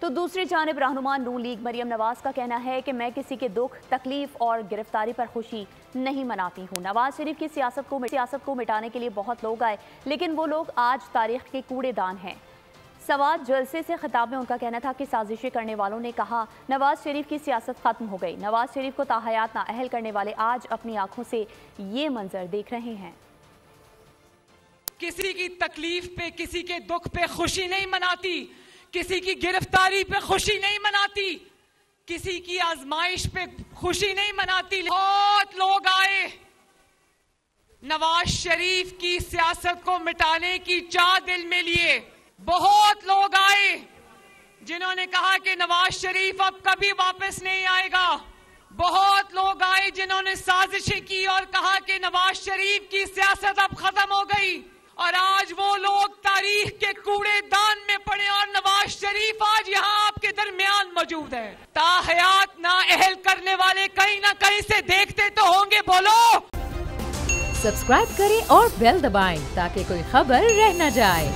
तो दूसरी जानिब रहनुमा नून लीग मरियम नवाज का कहना है कि मैं किसी के दुख, तकलीफ और गिरफ्तारी पर खुशी नहीं मनाती हूँ। नवाज शरीफ की सियासत को मिटाने के लिए बहुत लोग आए, लेकिन वो लोग आज तारीख के कूड़ेदान हैं। सवात जलसे से खिताब में उनका कहना था कि साजिशें करने वालों ने कहा नवाज शरीफ की सियासत खत्म हो गई। नवाज शरीफ को ताहयात नाअहल करने वाले आज अपनी आंखों से ये मंजर देख रहे हैं। किसी की तकलीफ पे, किसी के दुख पे खुशी नहीं मनाती, किसी की गिरफ्तारी पे खुशी नहीं मनाती, किसी की आजमाइश पे खुशी नहीं मनाती। बहुत लोग आए नवाज शरीफ की सियासत को मिटाने की चाह दिल में लिए। बहुत लोग आए जिन्होंने कहा कि नवाज शरीफ अब कभी वापस नहीं आएगा। बहुत लोग आए जिन्होंने साजिशें की और कहा कि नवाज शरीफ की सियासत अब खत्म हो गई। और आज वो लोग तारीख के कूड़ेदान में पड़े और नवाज शरीफ आज यहाँ आपके दरमियान मौजूद है। ताहयात नाअहल करने वाले कहीं ना कहीं से देखते तो होंगे। बोलो, सब्सक्राइब करें और बेल दबाएं ताकि कोई खबर रह न जाए।